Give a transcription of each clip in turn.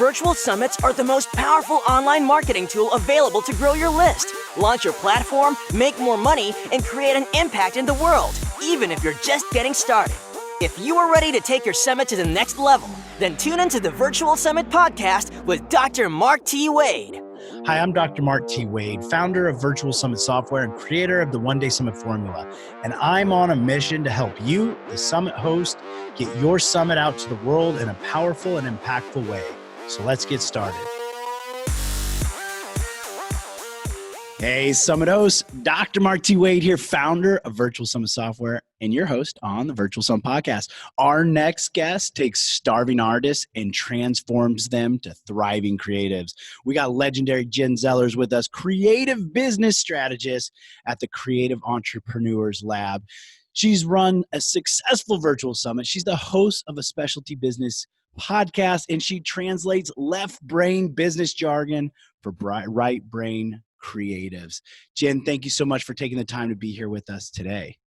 Virtual summits are the most powerful online marketing tool available to grow your list, launch your platform, make more money, and create an impact in the world, even if you're just getting started. If you are ready to take your summit to the next level, then tune into the Virtual Summit podcast with Dr. Mark T. Wade. Hi, I'm Dr. Mark T. Wade, founder of Virtual Summit Software and creator of the One Day Summit Formula. And I'm on a mission to help you, the summit host, get your summit out to the world in a powerful and impactful way. So let's get started. Hey, Summit host, Dr. Mark T. Wade here, founder of Virtual Summit Software and your host on the Virtual Summit Podcast. Our next guest takes starving artists and transforms them to thriving creatives. We got legendary Jenn Zellers with us, creative business strategist at the Creative Entrepreneurs Lab. She's run a successful virtual summit. She's the host of a specialty business podcast, and she translates left brain business jargon for right brain creatives. Jenn, thank you so much for taking the time to be here with us today.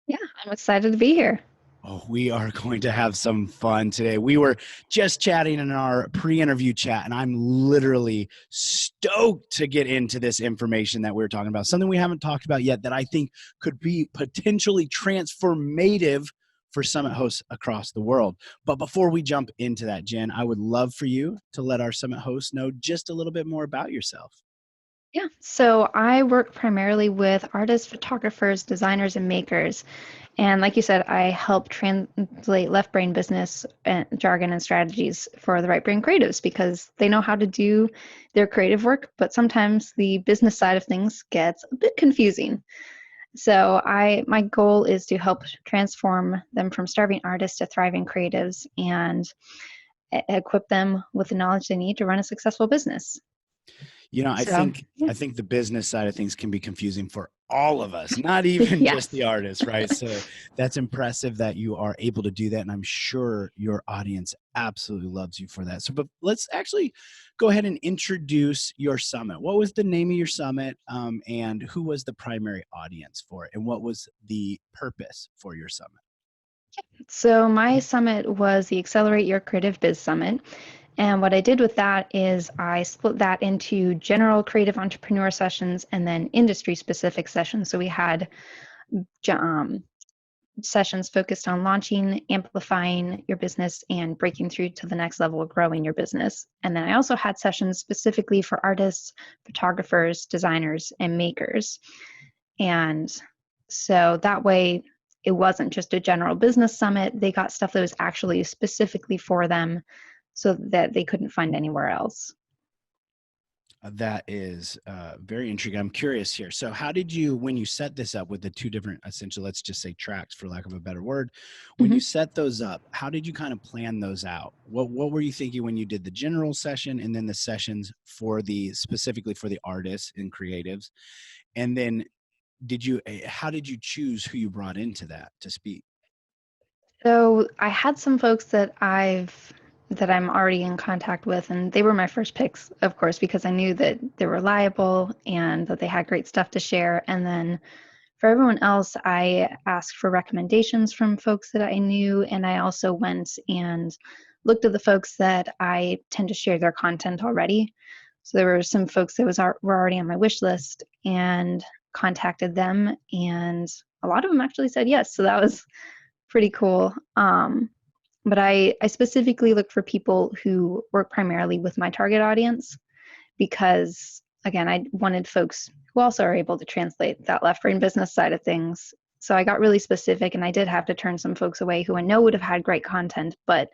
Yeah, I'm excited to be here. Oh, we are going to have some fun today. We were just chatting in our pre-interview chat, and I'm literally stoked to get into this information that we're talking about, something we haven't talked about yet that I think could be potentially transformative for summit hosts across the world. But before we jump into that, Jenn, I would love for you to let our summit hosts know just a little bit more about yourself. Yeah, so I work primarily with artists, photographers, designers, and makers. And like you said, I help translate left brain business and jargon and strategies for the right brain creatives because they know how to do their creative work, but sometimes the business side of things gets a bit confusing. So my goal is to help transform them from starving artists to thriving creatives and equip them with the knowledge they need to run a successful business. You know, I think the business side of things can be confusing for all of us, not even just the artists, right? So that's impressive that you are able to do that. And I'm sure your audience absolutely loves you for that. So, but let's actually go ahead and introduce your summit. What was the name of your summit, and who was the primary audience for it? And what was the purpose for your summit? So my summit was the Accelerate Your Creative Biz Summit. And what I did with that is I split that into general creative entrepreneur sessions and then industry-specific sessions. So we had sessions focused on launching, amplifying your business, and breaking through to the next level of growing your business. And then I also had sessions specifically for artists, photographers, designers, and makers. And so that way, it wasn't just a general business summit. They got stuff that was actually specifically for them, so that they couldn't find anywhere else. That is very intriguing. I'm curious here. So how did you, when you set this up with the two different, essentially, let's just say tracks for lack of a better word, when you set those up, how did you kind of plan those out? What were you thinking when you did the general session and then the sessions for specifically for the artists and creatives? And then how did you choose who you brought into that to speak? So I had some folks that I'm already in contact with, and they were my first picks, of course, because I knew that they were reliable and that they had great stuff to share. And then for everyone else, I asked for recommendations from folks that I knew, and I also went and looked at the folks that I tend to share their content already. So there were some folks that were already on my wish list and contacted them, and a lot of them actually said yes. So that was pretty cool. But I specifically look for people who work primarily with my target audience because, again, I wanted folks who also are able to translate that left brain business side of things. So I got really specific, and I did have to turn some folks away who I know would have had great content, but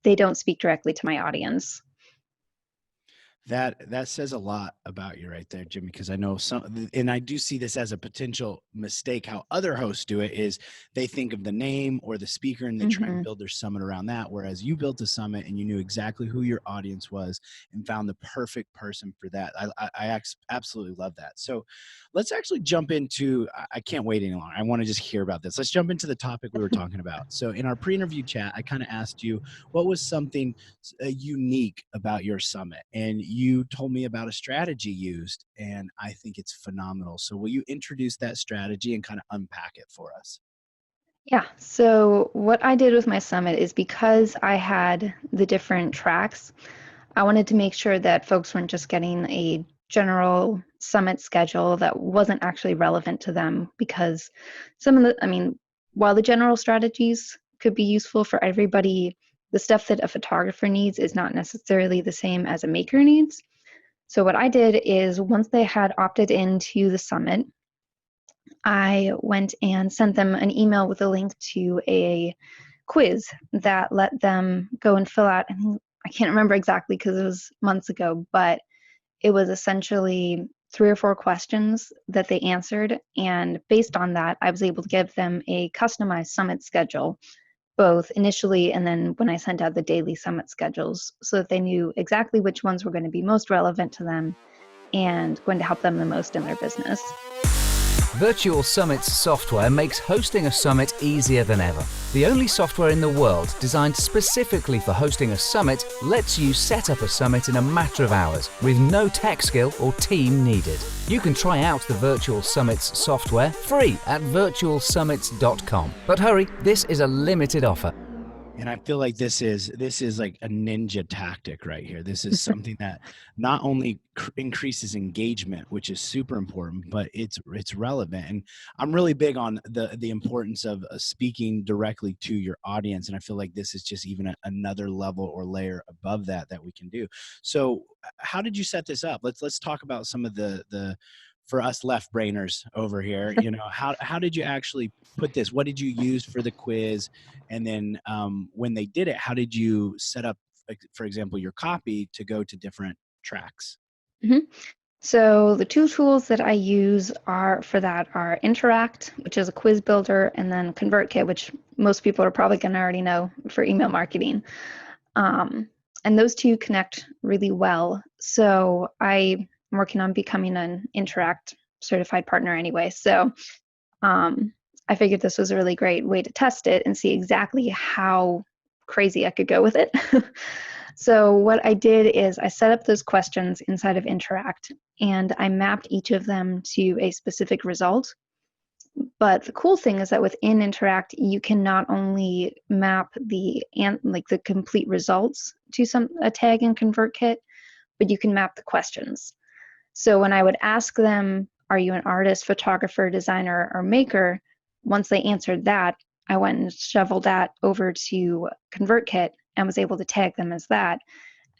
they don't speak directly to my audience. That says a lot about you right there, Jimmy, because I know and I do see this as a potential mistake. How other hosts do it is they think of the name or the speaker and they try and build their summit around that. Whereas you built a summit and you knew exactly who your audience was and found the perfect person for that. I absolutely love that. So let's actually jump into, I can't wait any longer. I want to just hear about this. Let's jump into the topic we were talking about. So in our pre-interview chat, I kind of asked you, what was something unique about your summit? And you told me about a strategy used, and I think it's phenomenal. So will you introduce that strategy and kind of unpack it for us? Yeah, so what I did with my summit is because I had the different tracks, I wanted to make sure that folks weren't just getting a general summit schedule that wasn't actually relevant to them, because while the general strategies could be useful for everybody, the stuff that a photographer needs is not necessarily the same as a maker needs. So what I did is, once they had opted into the summit, I went and sent them an email with a link to a quiz that let them go and fill out. I can't remember exactly because it was months ago, but it was essentially 3 or 4 questions that they answered. And based on that, I was able to give them a customized summit schedule, both initially and then when I sent out the daily summit schedules, so that they knew exactly which ones were going to be most relevant to them and going to help them the most in their business. Virtual Summit's software makes hosting a summit easier than ever. The only software in the world designed specifically for hosting a summit lets you set up a summit in a matter of hours with no tech skill or team needed. You can try out the Virtual Summit's software free at virtualsummits.com. But hurry, this is a limited offer. And I feel like this is like a ninja tactic right here. This is something that not only increases engagement, which is super important, but it's relevant. And I'm really big on the importance of speaking directly to your audience. And I feel like this is just even another level or layer above that we can do. So how did you set this up? Let's talk about some of the for us left brainers over here, how did you actually put this? What did you use for the quiz? And then when they did it, how did you set up, for example, your copy to go to different tracks? Mm-hmm. So the 2 tools that I use are Interact, which is a quiz builder, and then ConvertKit, which most people are probably going to already know for email marketing. And those 2 connect really well. So I'm working on becoming an Interact certified partner anyway. So I figured this was a really great way to test it and see exactly how crazy I could go with it. So what I did is I set up those questions inside of Interact, and I mapped each of them to a specific result. But the cool thing is that within Interact, you can not only map the complete results to a tag in ConvertKit, but you can map the questions. So when I would ask them, are you an artist, photographer, designer, or maker? Once they answered that, I went and shoveled that over to ConvertKit and was able to tag them as that.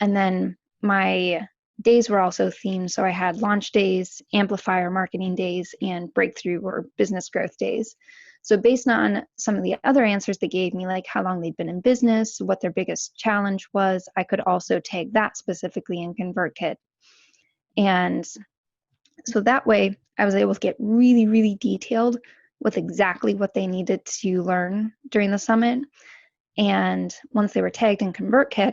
And then my days were also themed. So I had launch days, amplifier marketing days, and breakthrough or business growth days. So based on some of the other answers they gave me, like how long they'd been in business, what their biggest challenge was, I could also tag that specifically in ConvertKit. And so that way I was able to get really, really detailed with exactly what they needed to learn during the summit. And once they were tagged in ConvertKit,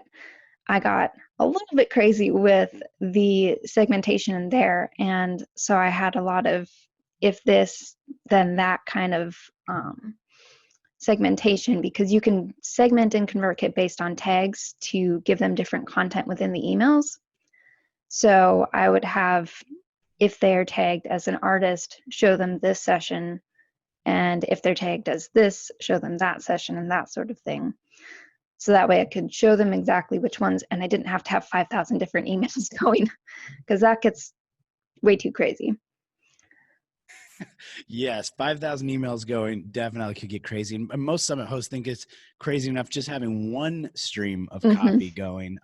I got a little bit crazy with the segmentation in there. And so I had a lot of if this, then that kind of segmentation, because you can segment in ConvertKit based on tags to give them different content within the emails. So I would have, if they're tagged as an artist, show them this session. And if they're tagged as this, show them that session and that sort of thing. So that way I could show them exactly which ones, and I didn't have to have 5,000 different emails going, because that gets way too crazy. Yes, 5,000 emails going definitely could get crazy. And most summit hosts think it's crazy enough just having one stream of copy going.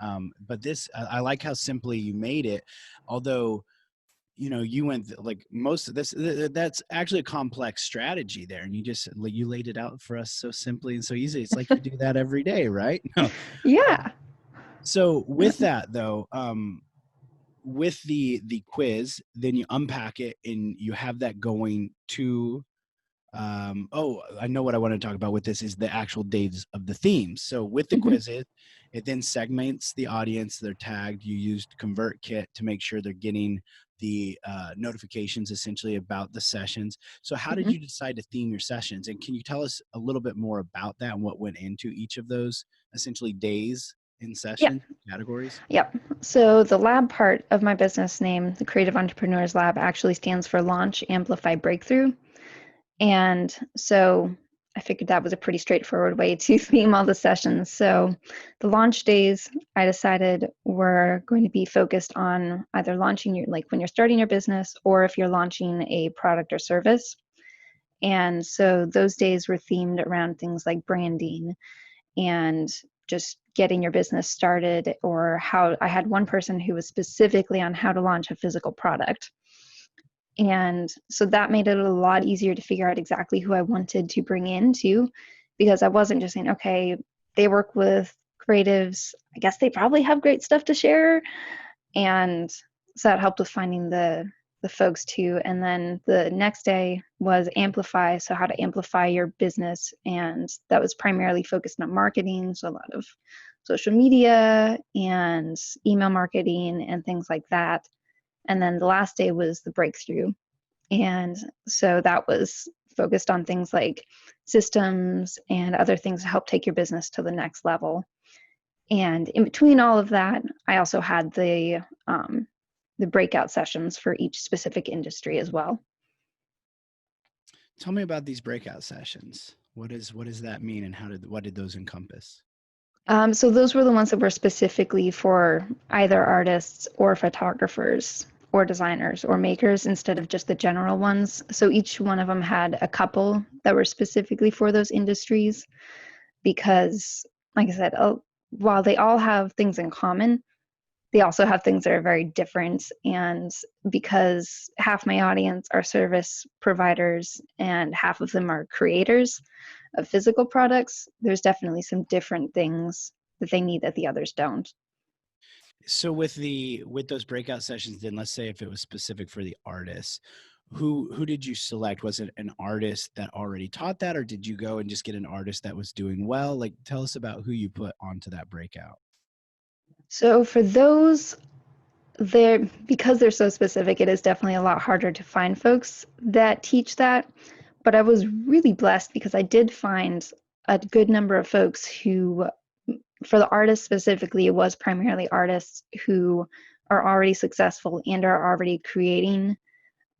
But this, I like how simply you made it, although you went like most of this, that's actually a complex strategy there. And you laid it out for us so simply and so easy. It's like you do that every day, right? No. Yeah. So with that though, with the quiz, then you unpack it and you have that going to, I know what I want to talk about with this is the actual days of the themes. So with the quizzes, it then segments the audience. They're tagged. You used ConvertKit to make sure they're getting the notifications essentially about the sessions. So how did you decide to theme your sessions? And can you tell us a little bit more about that and what went into each of those essentially days in session categories? Yep. So the lab part of my business name, the Creative Entrepreneurs Lab, actually stands for Launch, Amplify, Breakthrough. And so I figured that was a pretty straightforward way to theme all the sessions. So the launch days, I decided were going to be focused on either launching your, like when you're starting your business, or if you're launching a product or service. And so those days were themed around things like branding and just getting your business started, or how I had one person who was specifically on how to launch a physical product. And so that made it a lot easier to figure out exactly who I wanted to bring in too, because I wasn't just saying, okay, they work with creatives, I guess they probably have great stuff to share. And so that helped with finding the folks too. And then the next day was amplify, so how to amplify your business, and that was primarily focused on marketing, so a lot of social media and email marketing and things like that. And then the last day was the breakthrough. And so that was focused on things like systems and other things to help take your business to the next level. And in between all of that, I also had the breakout sessions for each specific industry as well. Tell me about these breakout sessions. What does that mean, and what did those encompass? So those were the ones that were specifically for either artists or photographers or designers or makers, instead of just the general ones. So each one of them had a couple that were specifically for those industries, because, like I said, while they all have things in common, they also have things that are very different. And because half my audience are service providers and half of them are creators of physical products, there's definitely some different things that they need that the others don't. So with those breakout sessions, then let's say if it was specific for the artists, who did you select? Was it an artist that already taught that, or did you go and just get an artist that was doing well? Like, tell us about who you put onto that breakout. So for those, because they're so specific, it is definitely a lot harder to find folks that teach that. But I was really blessed because I did find a good number of folks who, for the artists specifically, it was primarily artists who are already successful and are already creating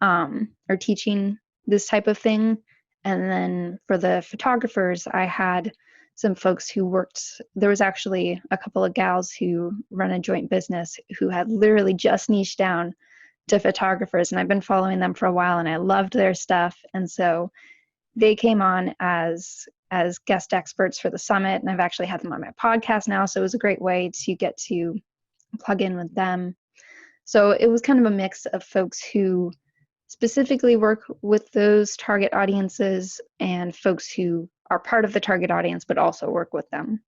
or teaching this type of thing. And then for the photographers, I had some folks who worked, there was actually a couple of gals who run a joint business who had literally just niched down to photographers, and I've been following them for a while and I loved their stuff. And so they came on as guest experts for the summit, and I've actually had them on my podcast now, so it was a great way to get to plug in with them. So it was kind of a mix of folks who specifically work with those target audiences and folks who are part of the target audience but also work with them.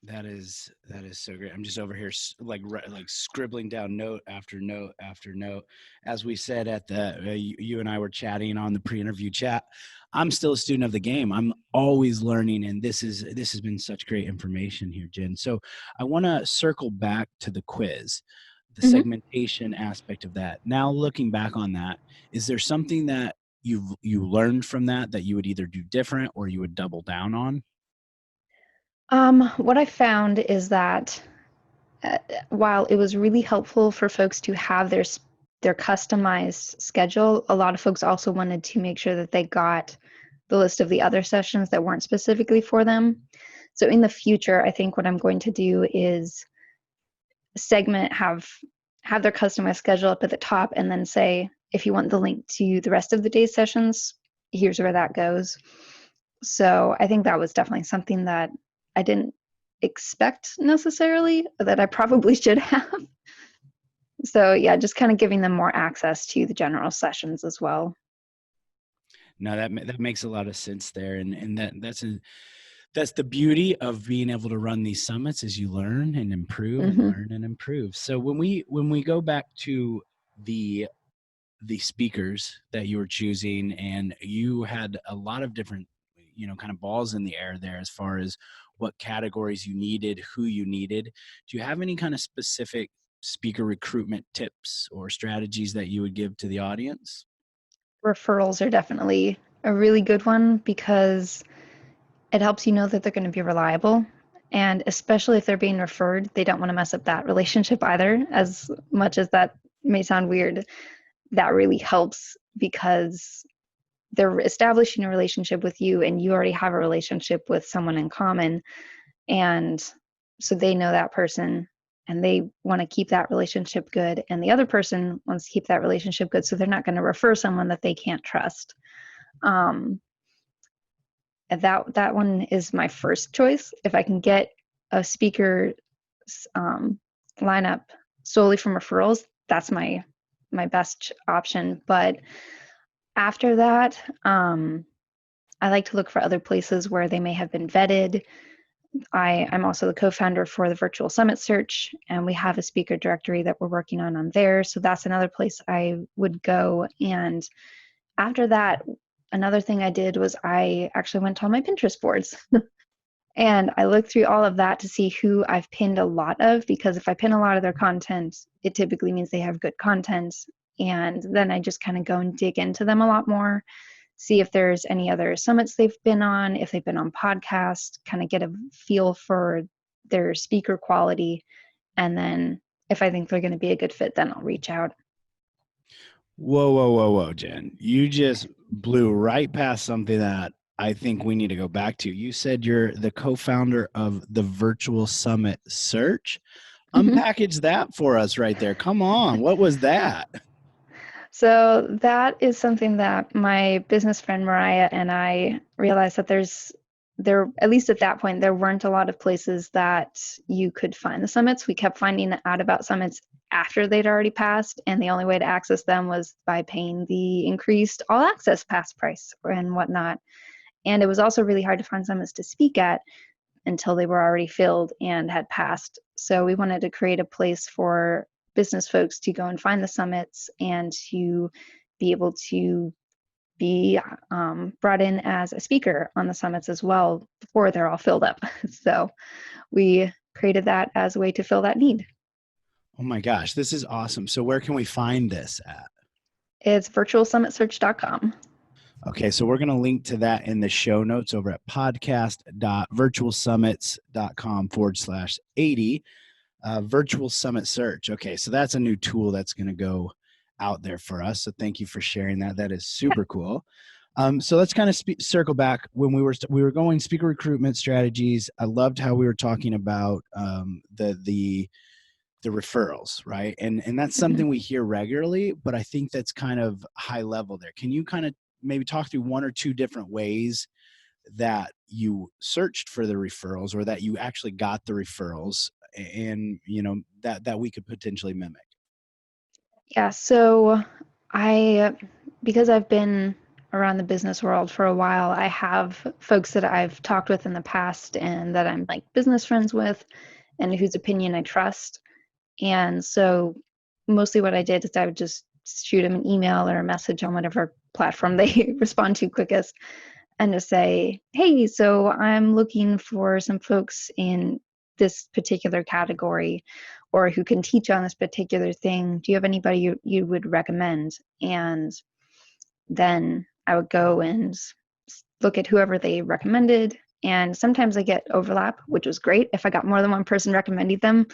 That is so great. I'm just over here like scribbling down note after note after note. As we said at the you and I were chatting on the pre-interview chat, I'm still a student of the game. I'm always learning, and this has been such great information here, Jenn. So I want to circle back to the quiz, the segmentation aspect of that. Now looking back on that, is there something that you learned from that you would either do different or you would double down on? What I found is that while it was really helpful for folks to have their customized schedule, a lot of folks also wanted to make sure that they got the list of the other sessions that weren't specifically for them. So in the future, I think what I'm going to do is segment, have their customized schedule up at the top, and then say, if you want the link to the rest of the day's sessions, here's where that goes. So I think that was definitely something that I didn't expect necessarily, that I probably should have. So yeah, just kind of giving them more access to the general sessions as well. No, that makes a lot of sense there, and that's the beauty of being able to run these summits, is you learn and improve and learn and improve. So when we go back to the speakers that you were choosing, and you had a lot of different, kind of balls in the air there as far as what categories you needed, who you needed. Do you have any kind of specific speaker recruitment tips or strategies that you would give to the audience? Referrals are definitely a really good one, because it helps you know that they're going to be reliable. And especially if they're being referred, they don't want to mess up that relationship either. As much as that may sound weird, that really helps, because they're establishing a relationship with you, and you already have a relationship with someone in common. And so they know that person and they want to keep that relationship good. And the other person wants to keep that relationship good. So they're not going to refer someone that they can't trust. And that one is my first choice. If I can get a speaker lineup solely from referrals, that's my best option. But after that, I like to look for other places where they may have been vetted. I'm also the co-founder for the Virtual Summit Search, and we have a speaker directory that we're working on there. So that's another place I would go. And after that, another thing I did was I actually went to all my Pinterest boards. And I looked through all of that to see who I've pinned a lot of, because if I pin a lot of their content, it typically means they have good content. And then I just kind of go and dig into them a lot more, see if there's any other summits they've been on, if they've been on podcasts, kind of get a feel for their speaker quality. And then if I think they're going to be a good fit, then I'll reach out. Whoa, Jen. You just blew right past something that I think we need to go back to. You said you're the co-founder of the Virtual Summit Search. Unpackage that for us right there. Come on. What was that? So that is something that my business friend Mariah and I realized that there, at least at that point, there weren't a lot of places that you could find the summits. We kept finding out about summits after they'd already passed, and the only way to access them was by paying the increased all access pass price and whatnot. And it was also really hard to find summits to speak at until they were already filled and had passed. So we wanted to create a place for business folks to go and find the summits and to be able to be brought in as a speaker on the summits as well before they're all filled up. So we created that as a way to fill that need. Oh my gosh, this is awesome. So where can we find this at? It's virtualsummitsearch.com. Okay, so we're going to link to that in the show notes over at podcast.virtualsummits.com/80. Virtual Summit Search. Okay, so that's a new tool that's going to go out there for us. So thank you for sharing that. That is super cool. So let's kind of circle back when we were going speaker recruitment strategies. I loved how we were talking about the referrals, right? And that's something we hear regularly, but I think that's kind of high level there. Can you kind of maybe talk through one or two different ways that you searched for the referrals, or that you actually got the referrals, and that we could potentially mimic? Yeah, so because I've been around the business world for a while, I have folks that I've talked with in the past and that I'm like business friends with and whose opinion I trust. And so mostly what I did is I would just shoot them an email or a message on whatever platform they respond to quickest, and just say, hey, so I'm looking for some folks in this particular category, or who can teach on this particular thing. Do you have anybody you would recommend? And then I would go and look at whoever they recommended. And sometimes I get overlap, which was great. If I got more than one person recommending them,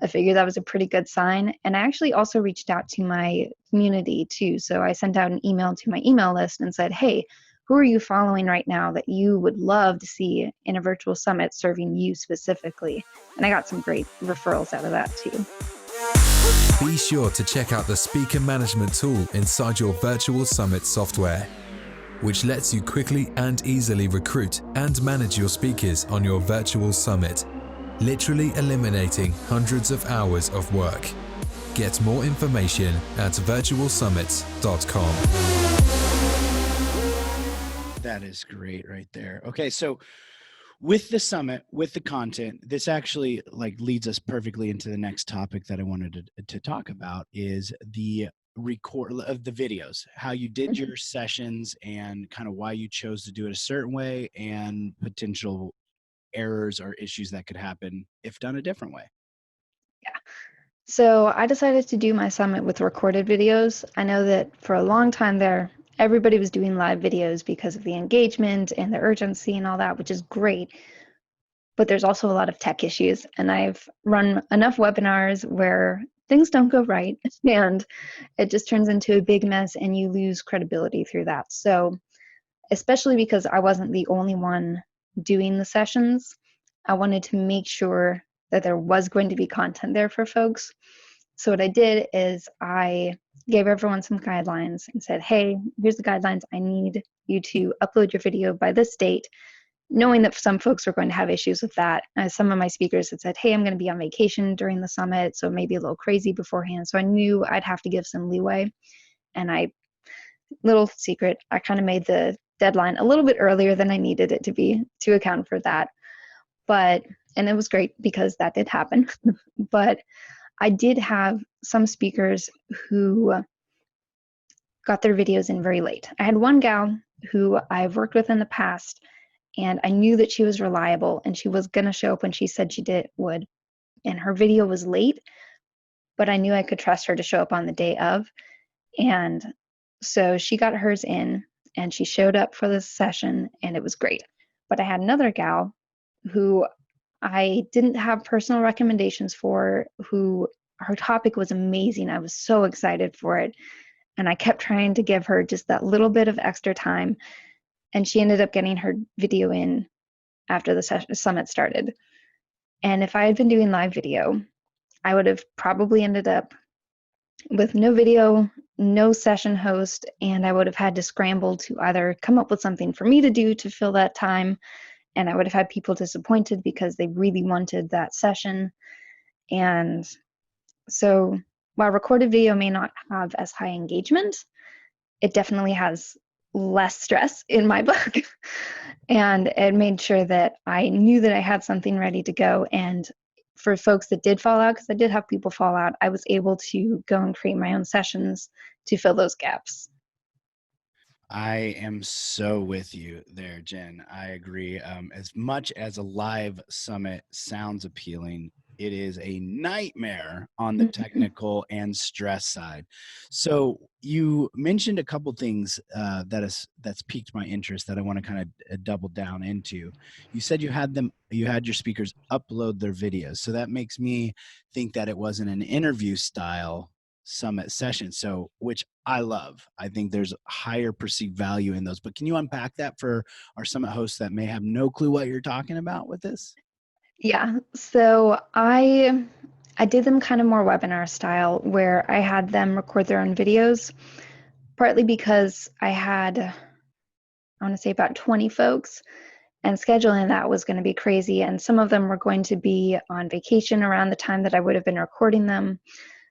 I figured that was a pretty good sign. And I actually also reached out to my community too. So I sent out an email to my email list and said, hey, who are you following right now that you would love to see in a virtual summit serving you specifically? And I got some great referrals out of that too. Be sure to check out the speaker management tool inside your Virtual Summit software, which lets you quickly and easily recruit and manage your speakers on your virtual summit, literally eliminating hundreds of hours of work. Get more information at virtualsummits.com. That is great right there. Okay, so with the summit, with the content, this actually leads us perfectly into the next topic that I wanted to talk about, is the record of the videos, how you did your sessions and kind of why you chose to do it a certain way, and potential errors or issues that could happen if done a different way. Yeah. So I decided to do my summit with recorded videos. I know that for a long time there, everybody was doing live videos because of the engagement and the urgency and all that, which is great. But there's also a lot of tech issues. And I've run enough webinars where things don't go right and it just turns into a big mess and you lose credibility through that. So especially because I wasn't the only one doing the sessions. I wanted to make sure that there was going to be content there for folks. So what I did is I gave everyone some guidelines and said, hey, here's the guidelines. I need you to upload your video by this date, knowing that some folks were going to have issues with that. Some of my speakers had said, hey, I'm going to be on vacation during the summit, so maybe a little crazy beforehand. So I knew I'd have to give some leeway. And little secret, I kind of made the deadline a little bit earlier than I needed it to be to account for that. And it was great because that did happen. But I did have some speakers who got their videos in very late. I had one gal who I've worked with in the past, and I knew that she was reliable and she was going to show up when she said she would. And her video was late, but I knew I could trust her to show up on the day of. And so she got hers in and she showed up for the session and it was great. But I had another gal who I didn't have personal recommendations for, who her topic was amazing. I was so excited for it. And I kept trying to give her just that little bit of extra time. And she ended up getting her video in after the summit started. And if I had been doing live video, I would have probably ended up with no video, no session host, and I would have had to scramble to either come up with something for me to do to fill that time, and I would have had people disappointed because they really wanted that session. And so while recorded video may not have as high engagement, it definitely has less stress in my book. And it made sure that I knew that I had something ready to go. And for folks that did fall out, because I did have people fall out, I was able to go and create my own sessions to fill those gaps. I am so with you there, Jen. I agree. As much as a live summit sounds appealing, it is a nightmare on the technical and stress side. So you mentioned a couple things that's piqued my interest that I want to kind of double down into. You said you had your speakers upload their videos. So that makes me think that it wasn't an interview style summit session. So, which I love. I think there's higher perceived value in those. But can you unpack that for our summit hosts that may have no clue what you're talking about with this? Yeah, so I did them kind of more webinar style, where I had them record their own videos, partly because I want to say about 20 folks, and scheduling that was going to be crazy, and some of them were going to be on vacation around the time that I would have been recording them.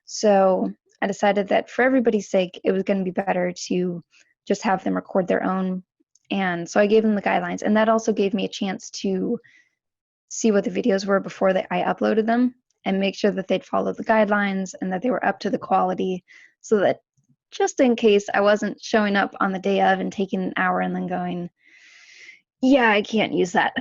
So I decided that for everybody's sake, it was going to be better to just have them record their own. And so I gave them the guidelines, and that also gave me a chance to see what the videos were before I uploaded them and make sure that they'd follow the guidelines and that they were up to the quality, so that just in case I wasn't showing up on the day of and taking an hour and then going, yeah, I can't use that.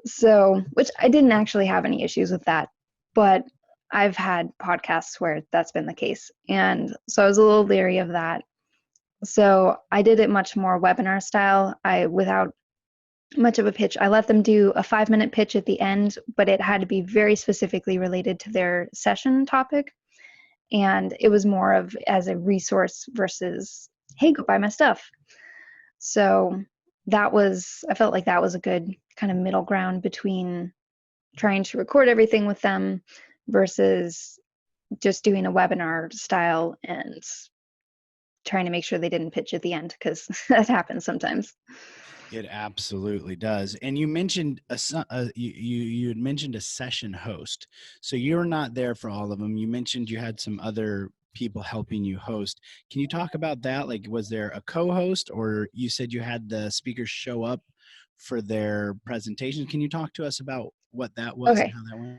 So, which I didn't actually have any issues with that, but I've had podcasts where that's been the case. And so I was a little leery of that. So I did it much more webinar style. Without much of a pitch, I let them do a 5-minute pitch at the end, but it had to be very specifically related to their session topic. And it was more of as a resource versus, hey, go buy my stuff. So I felt like that was a good kind of middle ground between trying to record everything with them versus just doing a webinar style and trying to make sure they didn't pitch at the end, because that happens sometimes. It absolutely does. And you mentioned you had mentioned a session host. So you're not there for all of them. You mentioned you had some other people helping you host. Can you talk about that? Like, was there a co-host, or you said you had the speakers show up for their presentation? Can you talk to us about what that was and how that went?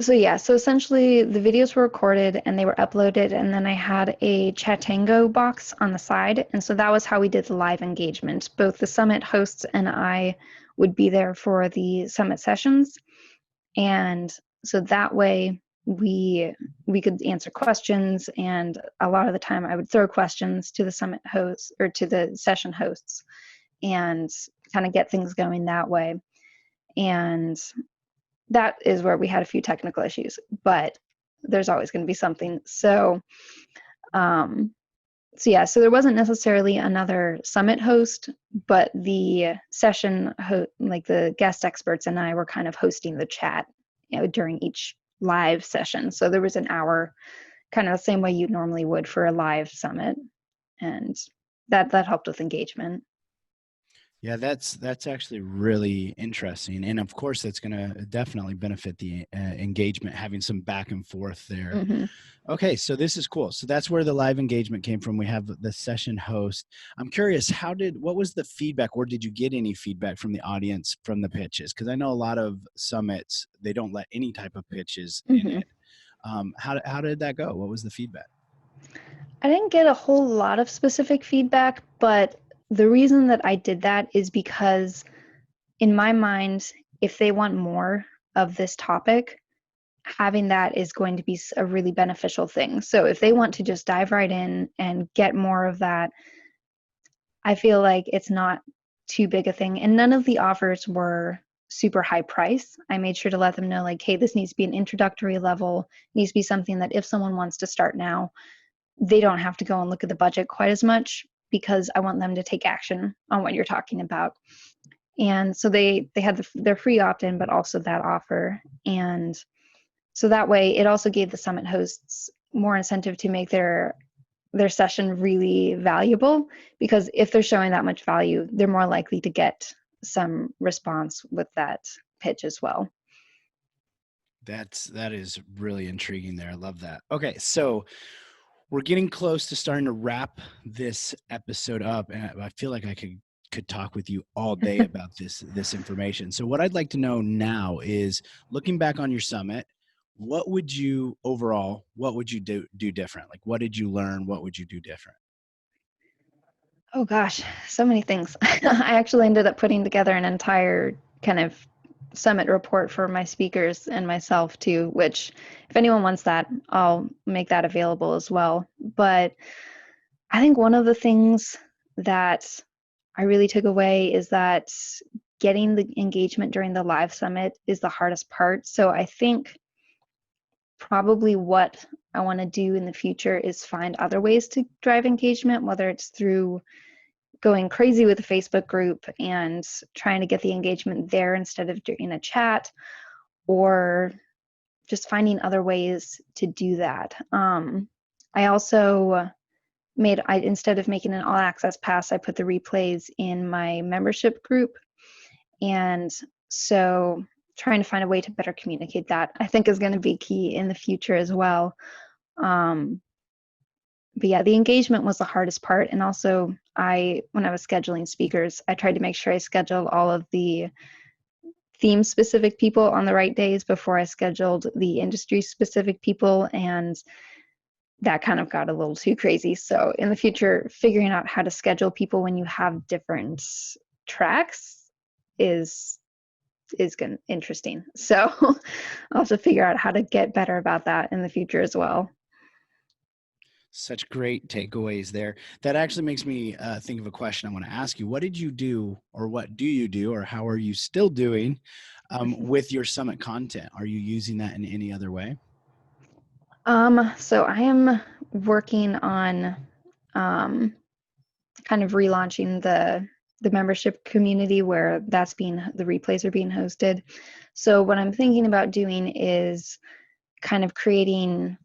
So essentially the videos were recorded and they were uploaded, and then I had a Chatango box on the side, and so that was how we did the live engagement. Both the summit hosts and I would be there for the summit sessions, and so that way we could answer questions, and a lot of the time I would throw questions to the summit hosts or to the session hosts and kind of get things going that way. And that is where we had a few technical issues, but there's always going to be something. So so there wasn't necessarily another summit host, but the session like the guest experts and I were kind of hosting the chat, during each live session. So there was an hour, kind of the same way you normally would for a live summit, and that helped with engagement. Yeah, that's actually really interesting, and of course, that's going to definitely benefit the engagement, having some back and forth there. Mm-hmm. Okay, so this is cool. So that's where the live engagement came from. We have the session host. I'm curious, what was the feedback, or did you get any feedback from the audience from the pitches? Because I know a lot of summits, they don't let any type of pitches in Mm-hmm. it. How did that go? What was the feedback? I didn't get a whole lot of specific feedback, but the reason that I did that is because in my mind, if they want more of this topic, having that is going to be a really beneficial thing. So if they want to just dive right in and get more of that, I feel like it's not too big a thing. And none of the offers were super high price. I made sure to let them know, like, hey, this needs to be an introductory level, needs to be something that if someone wants to start now, they don't have to go and look at the budget quite as much, because I want them to take action on what you're talking about. And so they had their free opt-in, but also that offer. And so that way it also gave the summit hosts more incentive to make their session really valuable, because if they're showing that much value, they're more likely to get some response with that pitch as well. That is really intriguing there. I love that. Okay, so we're getting close to starting to wrap this episode up, and I feel like I could talk with you all day about this information. So what I'd like to know now is, looking back on your summit, what would you do different? Like, what did you learn? What would you do different? Oh gosh, so many things. I actually ended up putting together an entire kind of summit report for my speakers and myself too, which if anyone wants that, I'll make that available as well. But I think one of the things that I really took away is that getting the engagement during the live summit is the hardest part. So I think probably what I want to do in the future is find other ways to drive engagement, whether it's through going crazy with the Facebook group and trying to get the engagement there instead of in a chat, or just finding other ways to do that. I also instead of making an all access pass, I put the replays in my membership group. And so trying to find a way to better communicate that, I think, is going to be key in the future as well. But yeah, the engagement was the hardest part. And also when I was scheduling speakers, I tried to make sure I scheduled all of the theme specific people on the right days before I scheduled the industry specific people. And that kind of got a little too crazy. So in the future, figuring out how to schedule people when you have different tracks is interesting. So I'll have to figure out how to get better about that in the future as well. Such great takeaways there. That actually makes me think of a question I want to ask you. What did you do, or what do you do, or how are you still doing with your summit content? Are you using that in any other way? So I am working on kind of relaunching the membership community where the replays are being hosted. So what I'm thinking about doing is kind of creating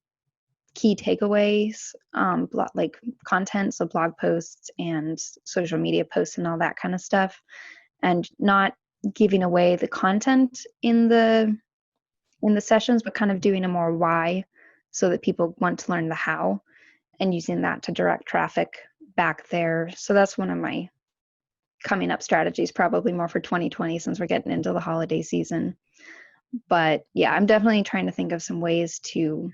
key takeaways, like content, so blog posts and social media posts and all that kind of stuff, and not giving away the content in the sessions, but kind of doing a more why, so that people want to learn the how, and using that to direct traffic back there. So that's one of my coming up strategies, probably more for 2020 since we're getting into the holiday season. But yeah, I'm definitely trying to think of some ways to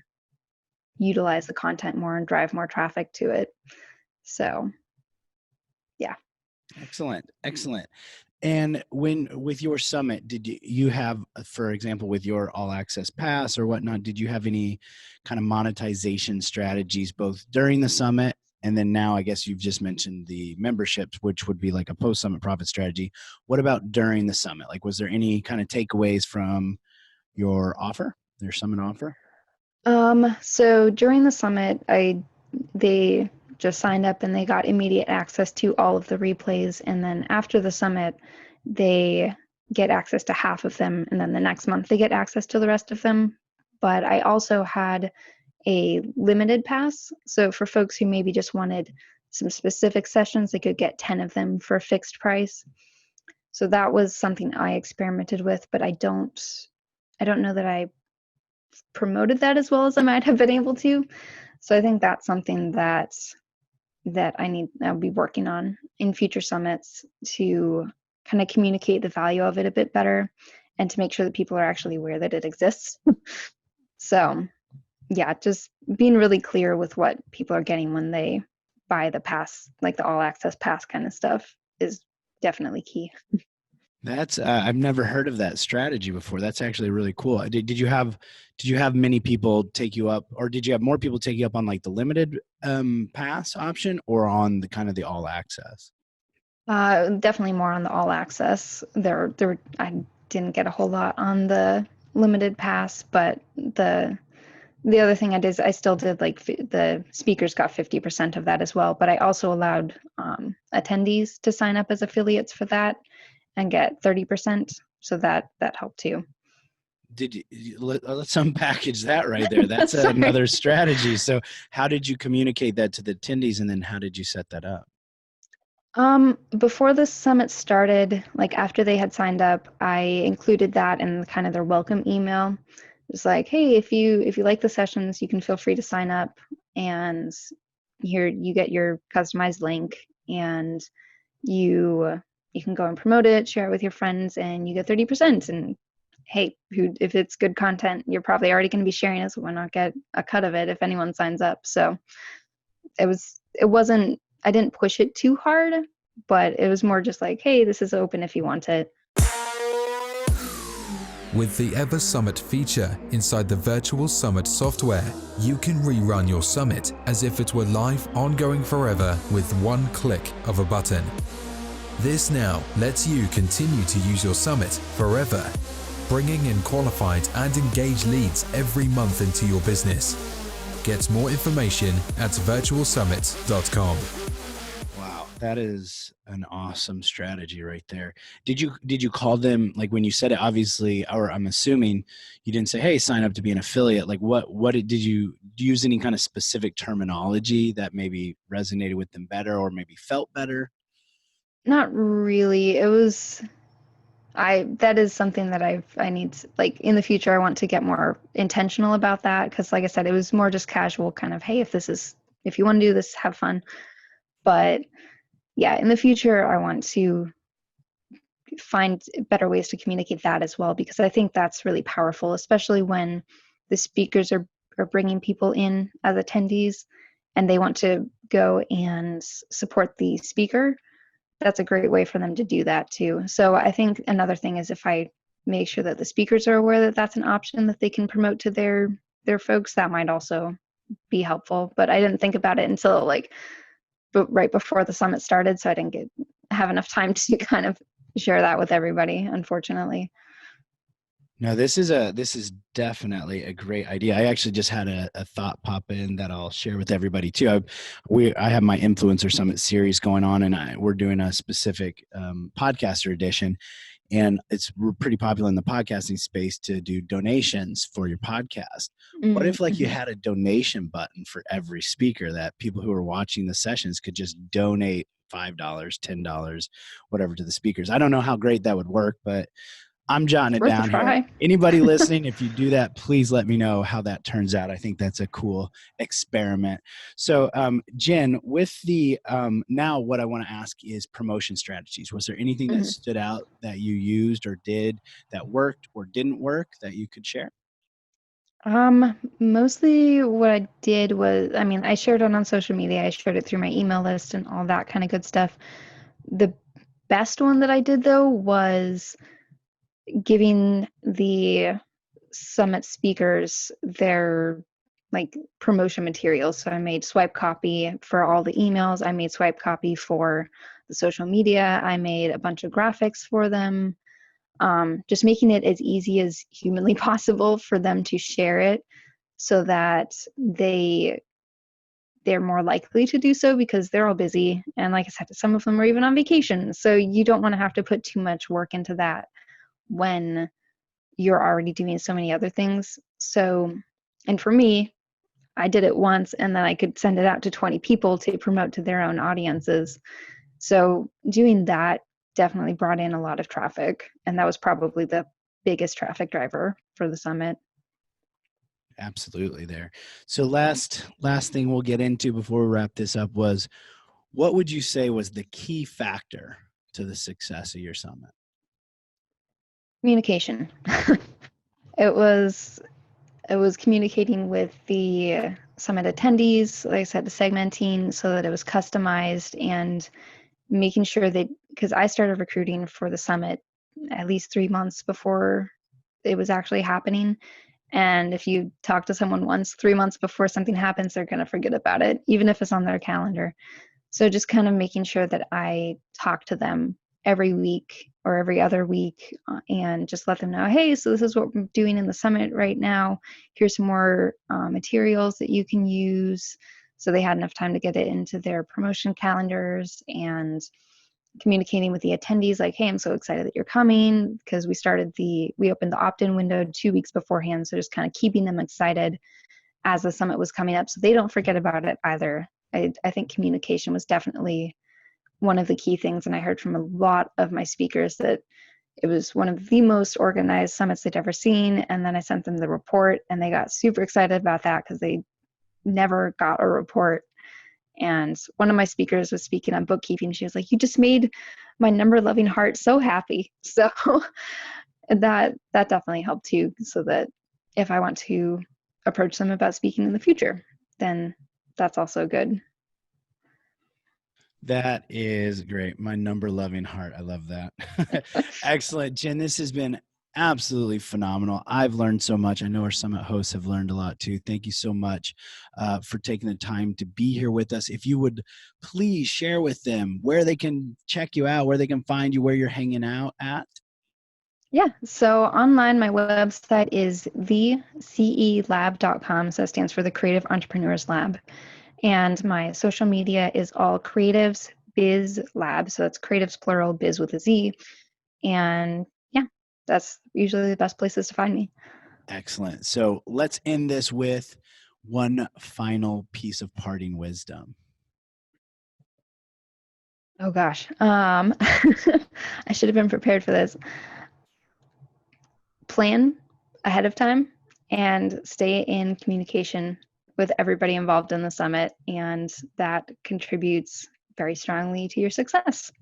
utilize the content more and drive more traffic to it. So yeah. Excellent. And with your summit, did you have, for example, with your all access pass or whatnot, did you have any kind of monetization strategies both during the summit, and then now I guess you've just mentioned the memberships, which would be like a post summit profit strategy? What about during the summit? Like, was there any kind of takeaways from your summit offer? So during the summit, they just signed up and they got immediate access to all of the replays. And then after the summit, they get access to half of them. And then the next month, they get access to the rest of them. But I also had a limited pass. So for folks who maybe just wanted some specific sessions, they could get 10 of them for a fixed price. So that was something I experimented with, but I don't know that I promoted that as well as I might have been able to. So I think that's something that I'll be working on in future summits to kind of communicate the value of it a bit better and to make sure that people are actually aware that it exists. So yeah, just being really clear with what people are getting when they buy the pass, like the all access pass kind of stuff, is definitely key. That's I've never heard of that strategy before. That's actually really cool. Did you have many people take you up, or did you have more people take you up on like the limited pass option or on the kind of the all access? Definitely more on the all access. I didn't get a whole lot on the limited pass, but the other thing I did is I still did like the speakers got 50% of that as well, but I also allowed attendees to sign up as affiliates for that and get 30%. So that helped too. Let's unpackage that right there. That's another strategy. So how did you communicate that to the attendees, and then how did you set that up? Before the summit started, like after they had signed up, I included that in kind of their welcome email. It's like, hey, if you like the sessions, you can feel free to sign up, and here you get your customized link, and you can go and promote it, share it with your friends, and you get 30%. And hey, if it's good content, you're probably already going to be sharing it, so why not get a cut of it if anyone signs up? So it wasn't, I didn't push it too hard, but it was more just like, hey, this is open if you want it. With the Ever Summit feature inside the Virtual Summit software, you can rerun your summit as if it were live, ongoing forever with one click of a button. This now lets you continue to use your summit forever, bringing in qualified and engaged leads every month into your business. Get more information at virtualsummit.com. Wow, that is an awesome strategy right there. Did you call them, like when you said it, obviously, or I'm assuming you didn't say, hey, sign up to be an affiliate. Like did you use any kind of specific terminology that maybe resonated with them better or maybe felt better? Not really. It was, that is something that I need to, like in the future, I want to get more intentional about that. Cause like I said, it was more just casual kind of, hey, if you want to do this, have fun. But yeah, in the future, I want to find better ways to communicate that as well, because I think that's really powerful, especially when the speakers are bringing people in as attendees and they want to go and support the speaker. That's a great way for them to do that too. So I think another thing is if I make sure that the speakers are aware that that's an option that they can promote to their folks, that might also be helpful. But I didn't think about it until right before the summit started, so I didn't have enough time to kind of share that with everybody, unfortunately. No, this is definitely a great idea. I actually just had a thought pop in that I'll share with everybody too. I have my Influencer Summit series going on, and we're doing a specific podcaster edition, and it's pretty popular in the podcasting space to do donations for your podcast. Mm-hmm. What if like you had a donation button for every speaker that people who are watching the sessions could just donate $5, $10, whatever to the speakers? I don't know how great that would work, but I'm jotting it down here. Anybody listening, if you do that, please let me know how that turns out. I think that's a cool experiment. So, Jenn, with the now what I want to ask is promotion strategies. Was there anything that stood out that you used or did that worked or didn't work that you could share? Mostly what I did was, I shared it on social media. I shared it through my email list and all that kind of good stuff. The best one that I did though was giving the summit speakers their like promotion materials. So I made swipe copy for all the emails. I made swipe copy for the social media. I made a bunch of graphics for them. Just making it as easy as humanly possible for them to share it so that they they're more likely to do so because they're all busy. And like I said, some of them are even on vacation. So you don't want to have to put too much work into that when you're already doing so many other things. So, and for me, I did it once and then I could send it out to 20 people to promote to their own audiences. So doing that definitely brought in a lot of traffic. And that was probably the biggest traffic driver for the summit. Absolutely there. So last thing we'll get into before we wrap this up was, what would you say was the key factor to the success of your summit? Communication. It was communicating with the summit attendees, like I said, segmenting so that it was customized and making sure that, because I started recruiting for the summit at least 3 months before it was actually happening. And if you talk to someone once, 3 months before something happens, they're going to forget about it, even if it's on their calendar. So just kind of making sure that I talk to them every week or every other week and just let them know, hey, so this is what we're doing in the summit right now. Here's some more materials that you can use. So they had enough time to get it into their promotion calendars, and communicating with the attendees like, hey, I'm so excited that you're coming, because we opened the opt-in window 2 weeks beforehand. So just kind of keeping them excited as the summit was coming up so they don't forget about it either. I think communication was definitely one of the key things. And I heard from a lot of my speakers that it was one of the most organized summits they'd ever seen. And then I sent them the report and they got super excited about that because they never got a report. And one of my speakers was speaking on bookkeeping. She was like, you just made my number-loving heart so happy. So that definitely helped too, so that if I want to approach them about speaking in the future, then that's also good. That is great. My number-loving heart. I love that. Excellent. Jenn, this has been absolutely phenomenal. I've learned so much. I know our summit hosts have learned a lot too. Thank you so much for taking the time to be here with us. If you would please share with them where they can check you out, where they can find you, where you're hanging out at. Yeah, so online, my website is thecelab.com. So it stands for the Creative Entrepreneurs Lab. And my social media is all Creatives Biz Lab. So it's creatives plural, biz with a Z. And yeah, that's usually the best places to find me. Excellent. So let's end this with one final piece of parting wisdom. Oh gosh. I should have been prepared for this. Plan ahead of time and stay in communication with everybody involved in the summit, and that contributes very strongly to your success.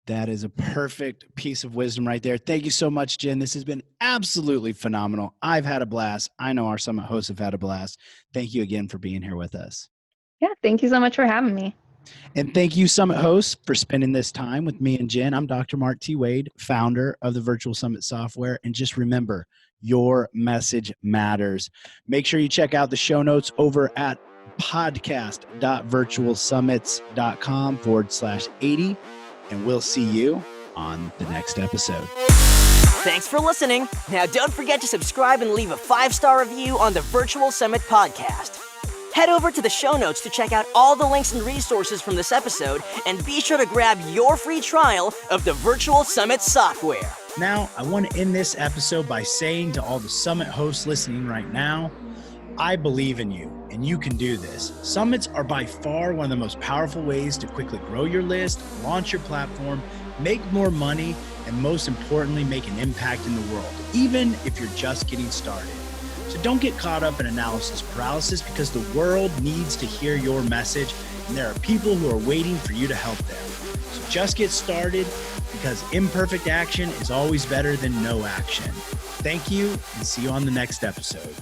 That is a perfect piece of wisdom right there. Thank you so much, Jenn. This has been absolutely phenomenal. I've had a blast. I know our summit hosts have had a blast. Thank you again for being here with us. Yeah, thank you so much for having me. And thank you, Summit hosts, for spending this time with me and Jenn. I'm Dr. Mark T. Wade, founder of the Virtual Summit Software. And just remember, your message matters. Make sure you check out the show notes over at podcast.virtualsummits.com/80. And we'll see you on the next episode. Thanks for listening. Now don't forget to subscribe and leave a 5-star review on the Virtual Summit podcast. Head over to the show notes to check out all the links and resources from this episode, and be sure to grab your free trial of the Virtual Summit software. Now, I want to end this episode by saying to all the Summit hosts listening right now, I believe in you, and you can do this. Summits are by far one of the most powerful ways to quickly grow your list, launch your platform, make more money, and most importantly, make an impact in the world, even if you're just getting started. So don't get caught up in analysis paralysis, because the world needs to hear your message, and there are people who are waiting for you to help them. So just get started, because imperfect action is always better than no action. Thank you, and see you on the next episode.